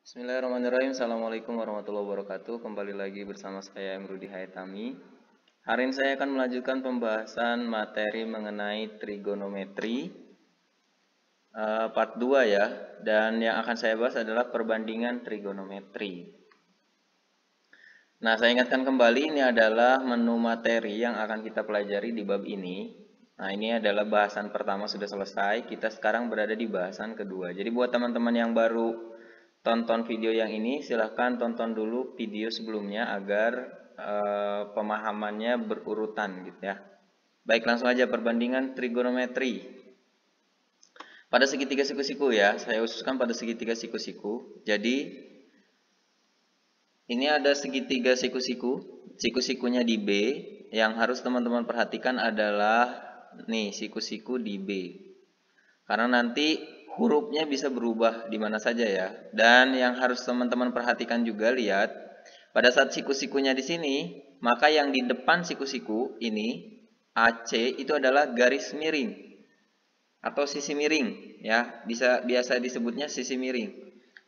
Bismillahirrahmanirrahim. Assalamualaikum warahmatullahi wabarakatuh. Kembali lagi bersama saya Emrudi Haitami. Hari ini saya akan melanjutkan pembahasan materi mengenai trigonometri part 2 ya. Dan yang akan saya bahas adalah perbandingan trigonometri. Nah, saya ingatkan kembali ini adalah menu materi yang akan kita pelajari di bab ini. Nah, ini adalah bahasan pertama sudah selesai. Kita sekarang berada di bahasan kedua. Jadi buat teman-teman yang baru tonton video yang ini, silahkan tonton dulu video sebelumnya agar pemahamannya berurutan gitu ya. Baik, langsung aja perbandingan trigonometri. Pada segitiga siku-siku ya, saya khususkan pada segitiga siku-siku. Jadi ini ada segitiga siku-siku, siku-sikunya di B. Yang harus teman-teman perhatikan adalah nih siku-siku di B. Karena nanti hurufnya bisa berubah di mana saja ya. Dan yang harus teman-teman perhatikan juga, lihat pada saat siku-sikunya di sini, maka yang di depan siku-siku ini AC itu adalah garis miring atau sisi miring ya. Biasa disebutnya sisi miring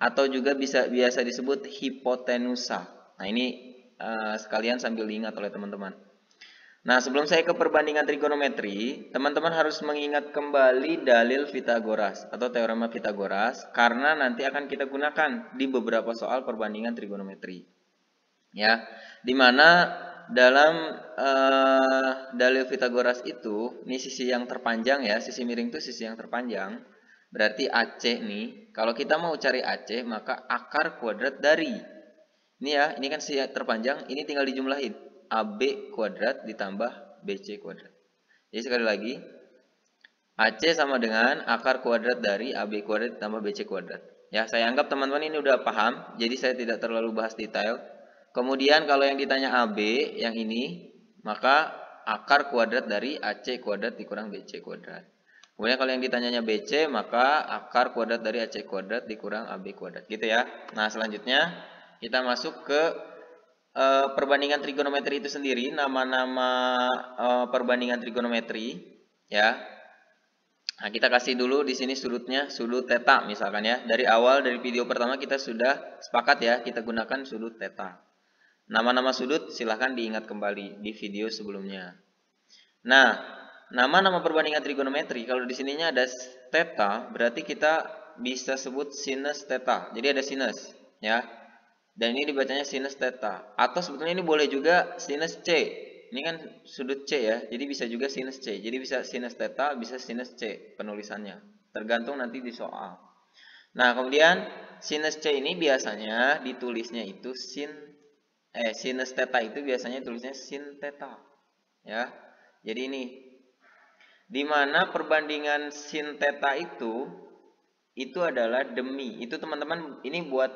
atau juga biasa disebut hipotenusa. Nah, ini sekalian sambil diingat oleh teman-teman. Nah, sebelum saya ke perbandingan trigonometri, teman-teman harus mengingat kembali dalil Pythagoras atau teorema Pythagoras karena nanti akan kita gunakan di beberapa soal perbandingan trigonometri. Ya, dimana dalam dalil Pythagoras itu, ini sisi yang terpanjang ya, sisi miring itu sisi yang terpanjang. Berarti AC nih, kalau kita mau cari AC, maka akar kuadrat dari ini ya, ini kan sisi terpanjang, ini tinggal dijumlahin. AB kuadrat ditambah BC kuadrat. Jadi sekali lagi, AC sama dengan akar kuadrat dari AB kuadrat ditambah BC kuadrat. Ya, saya anggap teman-teman ini udah paham, jadi saya tidak terlalu bahas detail. Kemudian kalau yang ditanya AB, yang ini, maka akar kuadrat dari AC kuadrat dikurang BC kuadrat. Kemudian kalau yang ditanyanya BC, maka akar kuadrat dari AC kuadrat dikurang AB kuadrat. Gitu ya. Nah, selanjutnya kita masuk ke perbandingan trigonometri itu sendiri. Nama-nama perbandingan trigonometri ya. Nah, kita kasih dulu di sini sudutnya, sudut theta misalkan ya. Dari awal dari video pertama kita sudah sepakat ya, kita gunakan sudut theta. Nama-nama sudut silahkan diingat kembali di video sebelumnya. Nah, nama-nama perbandingan trigonometri, kalau di sininya ada theta, berarti kita bisa sebut sinus theta. Jadi ada sinus, ya. Dan ini dibacanya sinus theta. Atau sebetulnya ini boleh juga sinus C. Ini kan sudut C ya, jadi bisa juga sinus C. Jadi bisa sinus theta, bisa sinus C penulisannya. Tergantung nanti di soal. Nah, kemudian sinus C ini biasanya ditulisnya itu sinus theta itu biasanya tulisnya sin theta. Ya. Jadi ini di mana perbandingan sin theta itu adalah demi. Itu teman-teman ini buat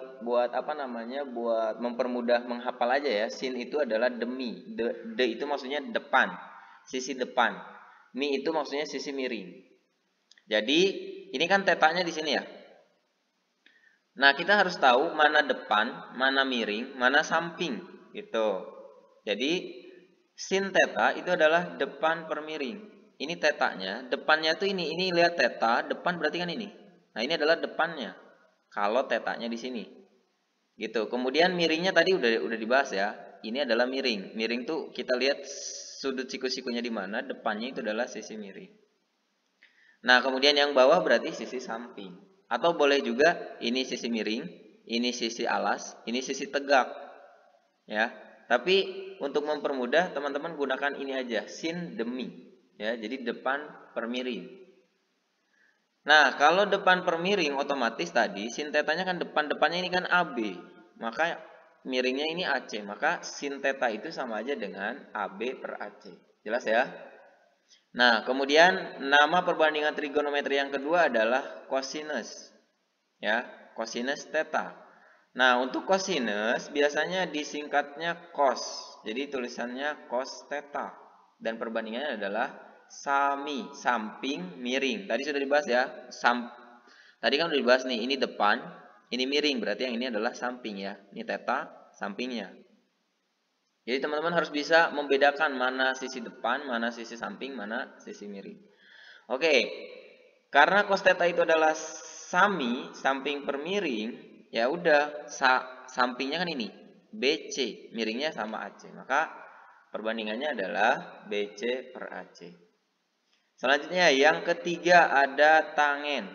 apa namanya? Buat mempermudah menghafal aja ya. Sin itu adalah demi. De itu maksudnya depan, sisi depan. Mi itu maksudnya sisi miring. Jadi ini kan tetanya di sini ya. Nah, kita harus tahu mana depan, mana miring, mana samping gitu. Jadi sin theta itu adalah depan per miring. Ini tetanya, depannya tuh ini lihat theta, depan berarti kan ini. Nah, ini adalah depannya. Kalau tetanya di sini. Gitu. Kemudian miringnya tadi udah dibahas ya. Ini adalah miring. Miring tuh kita lihat sudut siku-sikunya di mana, depannya itu adalah sisi miring. Nah, kemudian yang bawah berarti sisi samping. Atau boleh juga ini sisi miring, ini sisi alas, ini sisi tegak. Ya. Tapi untuk mempermudah teman-teman gunakan ini aja, sin demi. Ya, jadi depan per miring. Nah, kalau depan per miring otomatis tadi sin tetanya kan depannya ini kan AB. Maka miringnya ini AC. Maka sin teta itu sama aja dengan AB per AC. Jelas ya? Nah, kemudian nama perbandingan trigonometri yang kedua adalah cosinus. Ya, cosinus theta. Nah, untuk cosinus biasanya disingkatnya cos. Jadi tulisannya cos theta. Dan perbandingannya adalah sami, samping, miring. Tadi sudah dibahas ya. Tadi kan sudah dibahas nih, ini depan, ini miring. Berarti yang ini adalah samping ya. Ini theta, sampingnya. Jadi teman-teman harus bisa membedakan mana sisi depan, mana sisi samping, mana sisi miring. Oke, karena cos theta itu adalah sami, samping per miring, ya udah sampingnya kan ini BC, miringnya sama AC. Maka perbandingannya adalah BC per AC. Selanjutnya yang ketiga ada tangen,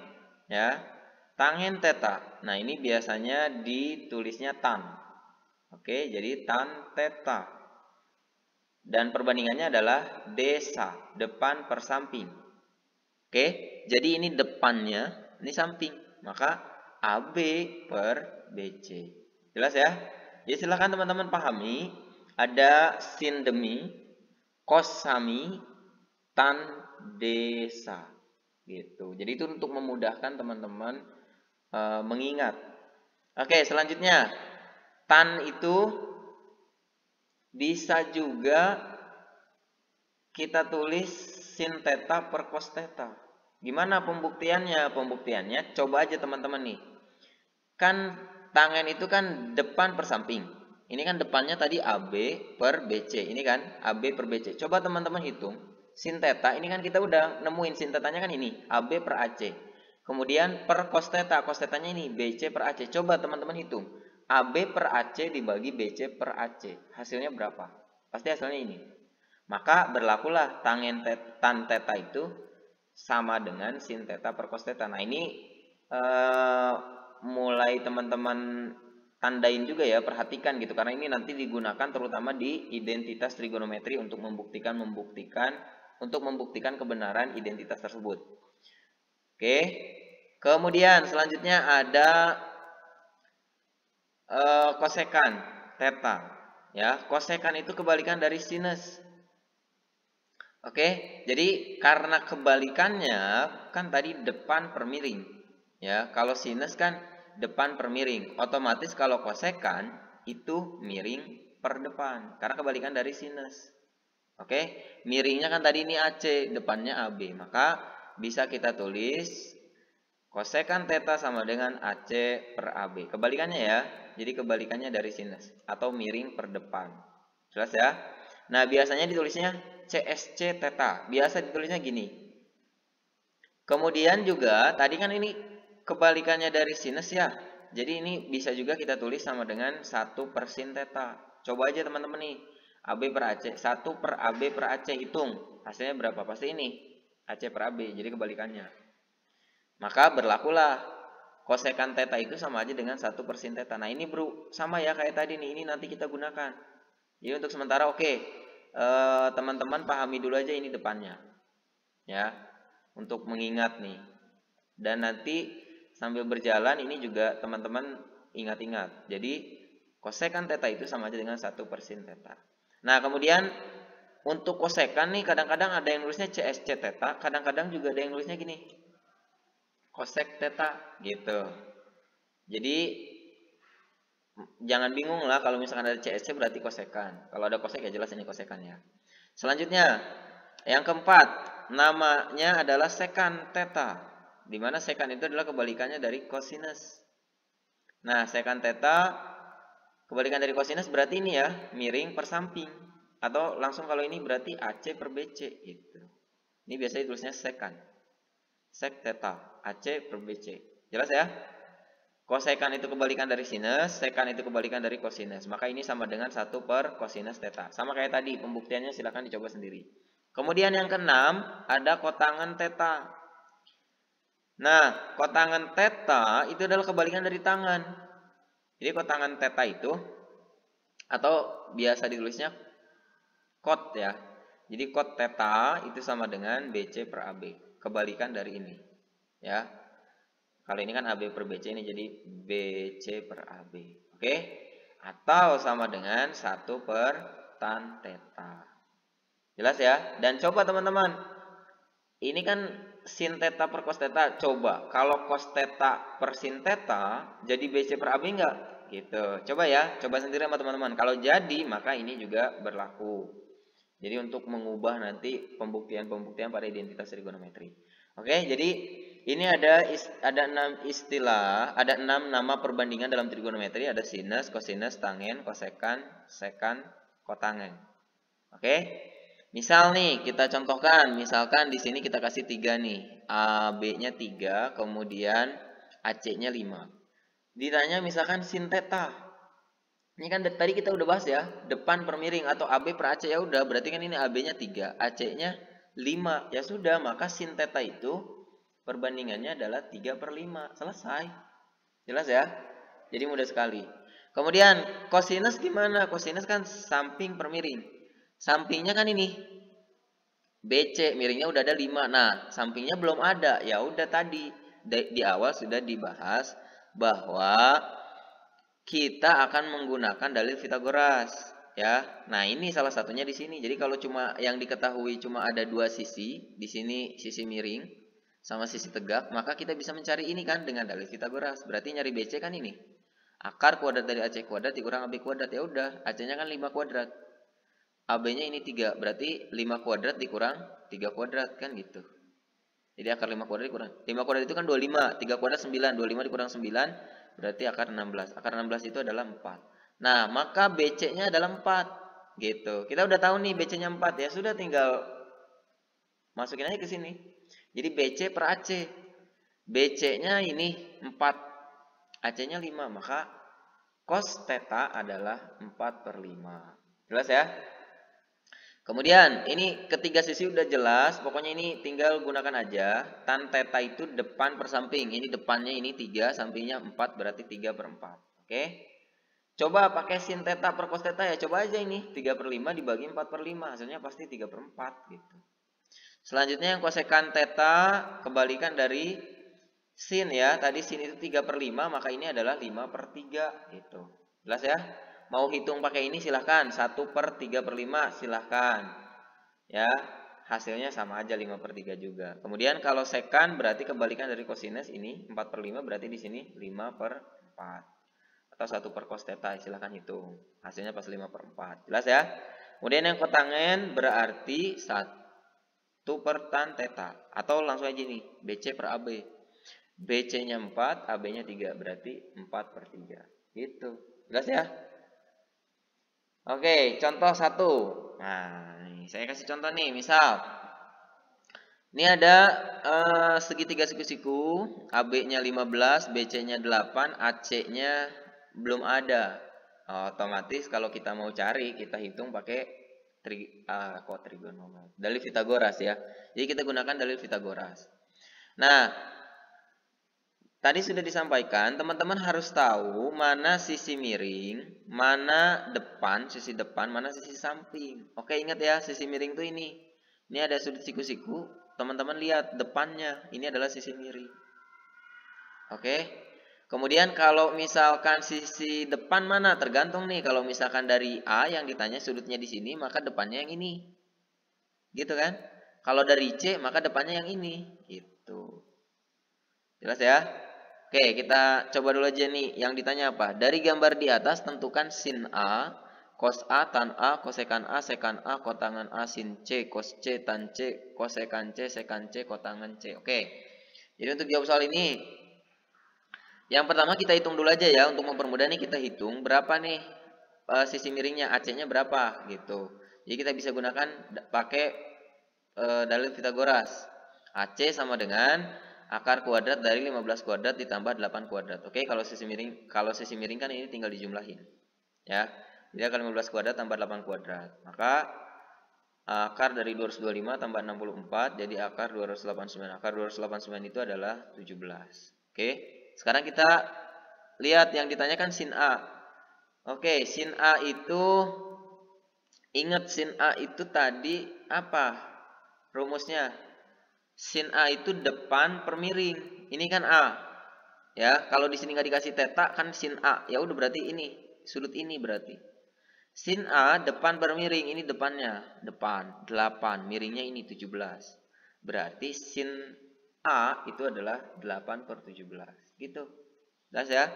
ya. Tangen theta. Nah, ini biasanya ditulisnya tan. Oke, jadi tan theta. Dan perbandingannya adalah desa, depan per samping. Oke, jadi ini depannya, ini samping. Maka AB per BC. Jelas ya? Jadi silahkan teman-teman pahami. Ada sin demi, kos sami, tan desa. Gitu. Jadi itu untuk memudahkan teman-teman mengingat. Oke, selanjutnya. Tan itu bisa juga kita tulis sin theta per cos theta. Gimana pembuktiannya? Pembuktiannya coba aja teman-teman nih. Kan tangen itu kan depan per samping. Ini kan depannya tadi AB per BC. Ini kan AB per BC. Coba teman-teman hitung. Sin theta ini kan kita udah nemuin sin thetanya kan ini AB per AC. Kemudian per cos theta. Cos thetanya ini BC per AC. Coba teman-teman hitung. AB per AC dibagi BC per AC. Hasilnya berapa? Pasti hasilnya ini. Maka berlakulah tan theta itu sama dengan sin theta per cos theta. Nah, ini mulai teman-teman tandain juga ya, perhatikan gitu, karena ini nanti digunakan terutama di identitas trigonometri untuk membuktikan kebenaran identitas tersebut. Oke. Kemudian selanjutnya ada kosekan theta, ya. Kosekan itu kebalikan dari sinus. Oke, jadi karena kebalikannya kan tadi depan per miring, ya. Kalau sinus kan depan per miring, otomatis kalau kosekan itu miring per depan, karena kebalikan dari sinus. Oke, miringnya kan tadi ini AC, depannya AB, maka bisa kita tulis kosekan theta sama dengan AC per AB. Kebalikannya ya, jadi kebalikannya dari sinus atau miring per depan. Jelas ya? Nah, biasanya ditulisnya CSC theta. Biasa ditulisnya gini. Kemudian juga tadi kan ini kebalikannya dari sinus ya. Jadi ini bisa juga kita tulis sama dengan 1 per sin theta. Coba aja teman-teman nih. AB per AC. 1 per AB per AC hitung. Hasilnya berapa? Pasti ini. AC per AB. Jadi kebalikannya. Maka berlakulah kosekan theta itu sama aja dengan 1 per sin theta. Nah, ini bro, sama ya kayak tadi nih. Ini nanti kita gunakan. Jadi untuk sementara oke. Teman-teman pahami dulu aja ini depannya, ya, untuk mengingat nih. Dan nanti sambil berjalan ini juga teman-teman ingat-ingat. Jadi kosekan theta itu sama aja dengan 1 per sin theta. Nah, kemudian untuk kosekan nih kadang-kadang ada yang nulisnya CSC theta, kadang-kadang juga ada yang nulisnya gini, kosek theta gitu. Jadi jangan bingung lah kalau misalkan ada CSC berarti kosekan. Kalau ada kosek ya jelas ini kosekannya. Selanjutnya, yang keempat, namanya adalah sekan theta. Di mana sekan itu adalah kebalikannya dari kosinus. Nah, sekan theta kebalikan dari kosinus berarti ini ya, miring per samping. Atau langsung kalau ini berarti AC per BC gitu. Ini biasanya tulisnya sekan. Sek theta, AC per BC. Jelas ya? Kosekan itu kebalikan dari sinus, sekan itu kebalikan dari kosinus. Maka ini sama dengan 1 per kosinus theta. Sama kayak tadi, pembuktiannya silahkan dicoba sendiri. Kemudian yang keenam, ada kotangan theta. Nah, kotangan theta itu adalah kebalikan dari tangan. Jadi kotangan theta itu, atau biasa ditulisnya kot ya. Jadi kot theta itu sama dengan BC per AB. Kebalikan dari ini. Ya. Kalau ini kan AB per BC, ini jadi BC per AB. Oke? Atau sama dengan 1 per tan theta. Jelas ya? Dan coba teman-teman. Ini kan sin theta per cos theta. Coba, kalau cos theta per sin theta, jadi BC per AB enggak? Gitu. Coba ya, coba sendiri sama teman-teman. Kalau jadi, maka ini juga berlaku. Jadi untuk mengubah nanti pembuktian-pembuktian pada identitas trigonometri. Oke, jadi ini ada 6 istilah, ada 6 nama perbandingan dalam trigonometri, ada sinus, kosinus, tangen, kosekan, sekan, kotangen. Oke. Misal nih kita contohkan, misalkan di sini kita kasih 3 nih. AB-nya 3, kemudian AC-nya 5. Ditanya misalkan sin theta. Ini kan tadi kita udah bahas ya, depan per miring atau AB per AC, ya udah, berarti kan ini AB-nya 3, AC-nya 5. Ya sudah, maka sin theta itu perbandingannya adalah 3 per 5. Selesai. Jelas ya? Jadi mudah sekali. Kemudian cosinus gimana? Cosinus kan samping per miring. Sampingnya kan ini BC, miringnya udah ada 5. Nah, sampingnya belum ada. Ya udah tadi di awal sudah dibahas bahwa kita akan menggunakan dalil Pitagoras, ya. Nah, ini salah satunya di sini. Jadi kalau cuma yang diketahui cuma ada dua sisi, di sini sisi miring sama sisi tegak, maka kita bisa mencari ini kan dengan dalil Pitagoras. Berarti nyari BC kan ini. Akar kuadrat dari AC kuadrat dikurang AB kuadrat, ya udah. AC-nya kan 5 kuadrat. AB-nya ini 3, berarti 5 kuadrat dikurang 3 kuadrat kan gitu. Jadi akar 5 kuadrat dikurang 5 kuadrat itu kan 25, 3 kuadrat 9, 25 dikurang 9 berarti akar 16. Akar 16 itu adalah 4. Nah, maka BC-nya adalah 4. Gitu. Kita udah tahu nih BC-nya 4, ya sudah tinggal masukin aja ke sini. Jadi BC per AC. BC-nya ini 4, AC-nya 5, maka cos theta adalah 4 per 5. Jelas ya? Kemudian ini ketiga sisi udah jelas, pokoknya ini tinggal gunakan aja. Tan theta itu depan per samping. Ini depannya ini 3, sampingnya 4, berarti 3 per 4. Oke. Coba pakai sin theta per cos theta ya, coba aja ini. 3 per 5 dibagi 4 per 5, hasilnya pasti 3 per 4 gitu. Selanjutnya yang kosekan theta, kebalikan dari sin ya. Tadi sin itu 3 per 5, maka ini adalah 5 per 3 gitu. Jelas ya? Mau hitung pakai ini silahkan, 1 per 3 per 5 silahkan. Ya, hasilnya sama aja 5 per 3 juga. Kemudian kalau sekan berarti kebalikan dari kosinus ini 4 per 5, berarti di sini 5 per 4. Atau 1 per cos theta, silahkan hitung. Hasilnya pas 5 per 4. Jelas ya? Kemudian yang kotangen berarti 1 per tan theta. Atau langsung aja nih, BC per AB. BC-nya 4, AB-nya 3, berarti 4 per 3. Gitu. Jelas ya? Oke, contoh 1. Nah, saya kasih contoh nih, misal ini ada segitiga siku-siku, AB-nya 15, BC-nya 8, AC-nya belum ada. Otomatis kalau kita mau cari, kita hitung pakai trigonometri. Dalil Pitagoras ya. Jadi kita gunakan dalil Pitagoras. Nah, tadi sudah disampaikan, teman-teman harus tahu mana sisi miring, mana depan, sisi depan, mana sisi samping. Oke, ingat ya, sisi miring itu ini. Ini ada sudut siku-siku, teman-teman lihat depannya, ini adalah sisi miring. Oke. Kemudian kalau misalkan sisi depan mana, tergantung nih. Kalau misalkan dari A yang ditanya sudutnya di sini, maka depannya yang ini. Gitu kan? Kalau dari C, maka depannya yang ini. Gitu. Jelas ya? Oke, kita coba dulu aja nih. Yang ditanya apa? Dari gambar di atas tentukan sin A, cos A, tan A, kosekan A, sekan A, kotangan A, sin C, cos C, tan C, kosekan C, sekan C, kotangan C. Oke. Jadi untuk jawab soal ini, yang pertama kita hitung dulu aja ya. Untuk mempermudah nih kita hitung berapa nih sisi miringnya, AC-nya berapa gitu. Jadi kita bisa gunakan pakai dalil Pitagoras. AC sama dengan akar kuadrat dari 15 kuadrat ditambah 8 kuadrat. Oke, kalau sisi miring kan ini tinggal dijumlahin. Ya. Jadi akar 15 kuadrat tambah 8 kuadrat. Maka akar dari 225 tambah 64 jadi akar 289. Akar 289 itu adalah 17. Oke. Sekarang kita lihat yang ditanyakan sin A. Oke, sin A itu ingat sin A itu tadi apa? Rumusnya sin A itu depan per miring. Ini kan A. Ya, kalau di sini nggak dikasih theta kan sin A. Ya udah berarti ini, sudut ini berarti. Sin A depan per miring, ini depannya, depan 8, miringnya ini 17. Berarti sin A itu adalah 8 per 17. Gitu. Jelas ya?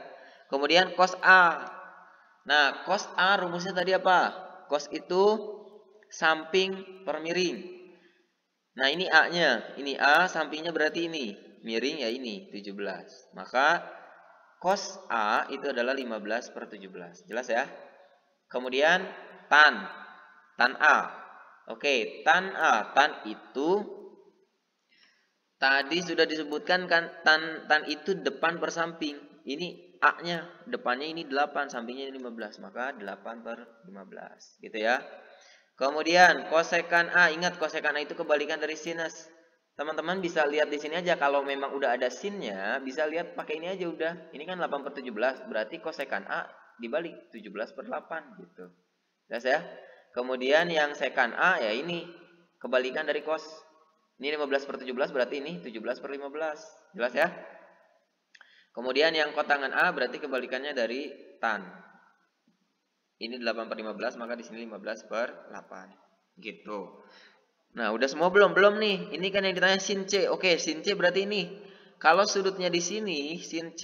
Kemudian cos A. Nah, cos A rumusnya tadi apa? Cos itu samping per miring. Nah, ini A-nya. Ini A, sampingnya berarti ini. Miring ya ini, 17. Maka cos A itu adalah 15 per 17. Jelas ya? Kemudian tan. Tan A. Oke, tan A. Tan itu tadi sudah disebutkan kan tan itu depan per samping. Ini A-nya, depannya ini 8, sampingnya ini 15, maka 8/15, gitu ya. Kemudian kosekan A, ingat kosekan A itu kebalikan dari sinus. Teman-teman bisa lihat di sini aja, kalau memang udah ada sinnya, bisa lihat pakai ini aja udah. Ini kan 8/17, berarti kosekan A dibalik 17/8 gitu. Jelas ya? Kemudian yang sekan A ya ini kebalikan dari cos. Ini 15/17 berarti ini 17/15. Jelas ya? Kemudian yang kotangan A berarti kebalikannya dari tan. Ini 8/15, maka di sini 15/8. Gitu. Nah, udah semua belum? Belum nih. Ini kan yang ditanya sin C. Oke, sin C berarti ini. Kalau sudutnya di sini sin C,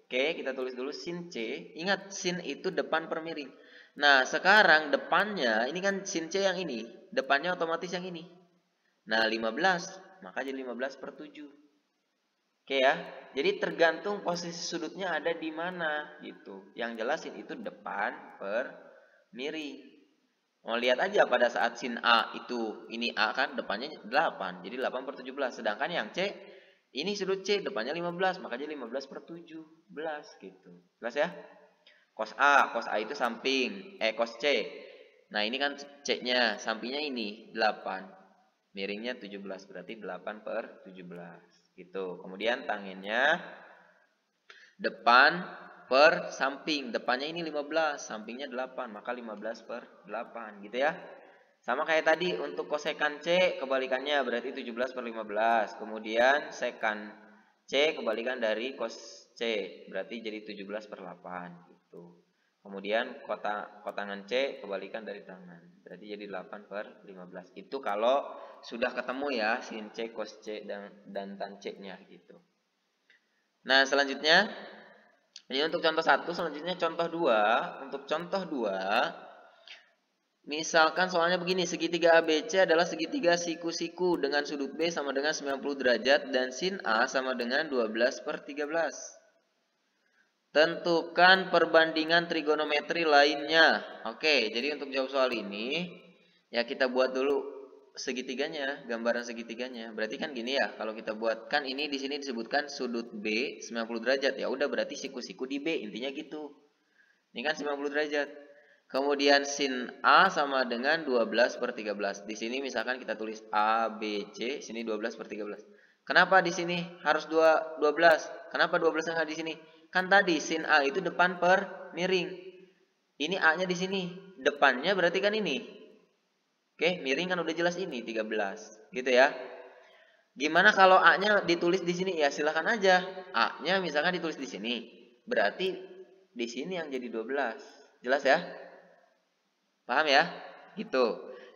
oke, kita tulis dulu sin C. Ingat sin itu depan per miring. Nah, sekarang depannya ini kan sin C yang ini, depannya otomatis yang ini. Nah, 15, maka jadi 15/7. Oke ya. Jadi tergantung posisi sudutnya ada di mana gitu. Yang jelas sin itu depan per miring. Mau lihat aja pada saat sin A itu, ini A kan depannya 8, jadi 8/17. Sedangkan yang C, ini sudut C depannya 15, maka jadi 15/17 gitu. Jelas ya? Cos A itu samping, cos C. Nah ini kan C-nya, sampingnya ini 8, miringnya 17, berarti 8/17 gitu. Kemudian tangennya depan per samping, depannya ini 15, sampingnya 8, maka 15/8 gitu ya. Sama kayak tadi untuk kosekan C kebalikannya berarti 17/15. Kemudian sekan C kebalikan dari cos C berarti jadi 17/8 gitu. Kemudian kotangan C kebalikan dari tangan berarti jadi 8/15. Itu kalau sudah ketemu ya sin C, cos C dan tan C-nya gitu. Nah, selanjutnya ini untuk contoh 1, selanjutnya contoh 2. Untuk contoh 2, misalkan soalnya begini, segitiga ABC adalah segitiga siku-siku dengan sudut B sama dengan 90 derajat dan sin A sama dengan 12/13. Tentukan perbandingan trigonometri lainnya. Oke, jadi untuk jawab soal ini, ya kita buat dulu segitiganya, gambaran segitiganya. Berarti kan gini ya, kalau kita buat, kan ini di sini disebutkan sudut B 90 derajat. Ya udah berarti siku-siku di B, intinya gitu. Ini kan 90 derajat. Kemudian sin A sama dengan 12/13. Di sini misalkan kita tulis A, B, C, sini 12/13. Kenapa di sini harus 12? Kenapa 12 enggak di sini? Kan tadi sin A itu depan per miring. Ini A-nya di sini. Depannya berarti kan ini. Oke, miring kan udah jelas ini 13. Gitu ya. Gimana kalau A-nya ditulis di sini? Ya silakan aja. A-nya misalkan ditulis di sini. Berarti di sini yang jadi 12. Jelas ya? Paham ya? Gitu.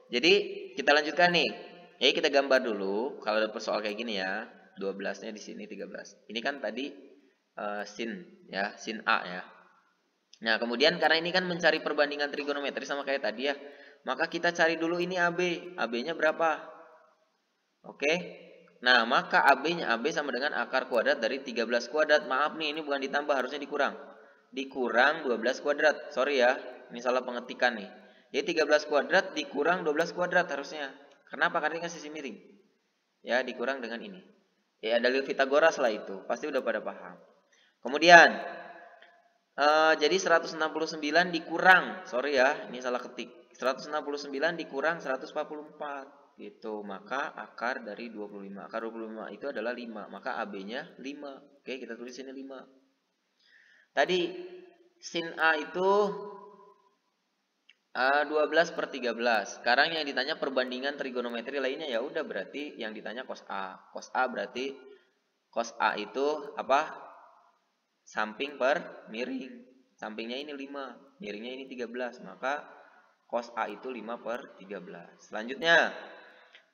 Jadi kita lanjutkan nih. Jadi kita gambar dulu kalau ada soal kayak gini ya. 12-nya di sini 13. Ini kan tadi sin ya, sin A ya. Nah, kemudian karena ini kan mencari perbandingan trigonometri sama kayak tadi ya. Maka kita cari dulu ini AB. AB-nya berapa? Oke. Nah, maka AB-nya AB sama dengan akar kuadrat dari 13 kuadrat. Maaf nih, ini bukan ditambah, harusnya dikurang. Dikurang 12 kuadrat. Sorry ya, ini salah pengetikan nih. Jadi 13 kuadrat dikurang 12 kuadrat harusnya. Kenapa? Karena ini kan sisi miring. Ya, dikurang dengan ini. Ya, dalil Pitagoras lah itu. Pasti udah pada paham. Kemudian, jadi 169 dikurang. Sorry ya, ini salah ketik. 169 dikurang 144. Gitu. Maka akar dari 25. Akar 25 itu adalah 5. Maka AB-nya 5. Oke, kita tulis ini 5. Tadi, sin A itu 12/13. Sekarang yang ditanya perbandingan trigonometri lainnya, ya udah berarti yang ditanya cos A. Cos A berarti cos A itu apa? Samping per miring. Sampingnya ini 5, miringnya ini 13. Maka cos A itu 5/13. Selanjutnya,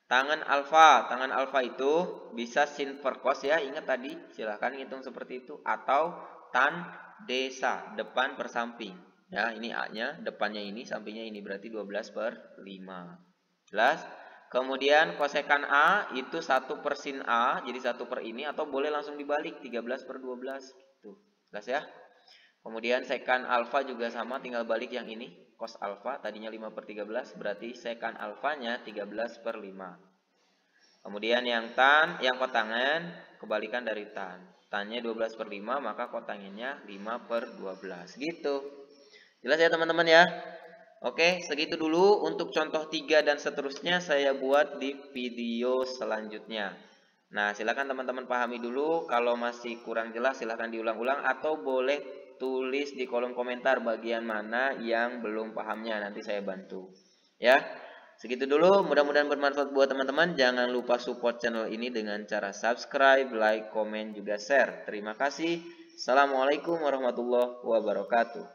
tangan alfa. Tangan alfa itu bisa sin per cos ya. Ingat tadi, silahkan hitung seperti itu. Atau tan desa, depan per samping. Ya, ini A-nya, depannya ini, sampingnya ini, berarti 12/5. Jelas? Kemudian kosekan A itu 1 per sin A, jadi 1 per ini, atau boleh langsung dibalik, 13/12. Gitu. Jelas ya? Kemudian sekan alfa juga sama, tinggal balik yang ini, cos alfa, tadinya 5/13, berarti sekan alfanya 13/5. Kemudian yang tan, yang kotangan, kebalikan dari tan. tannya 12/5, maka kotanginnya 5/12 gitu. Jelas ya teman-teman ya? Oke, segitu dulu untuk contoh 3 dan seterusnya saya buat di video selanjutnya. Nah, silakan teman-teman pahami dulu. Kalau masih kurang jelas silakan diulang-ulang atau boleh tulis di kolom komentar bagian mana yang belum pahamnya, nanti saya bantu. Ya. Segitu dulu, mudah-mudahan bermanfaat buat teman-teman. Jangan lupa support channel ini dengan cara subscribe, like, komen, juga share. Terima kasih. Assalamualaikum warahmatullahi wabarakatuh.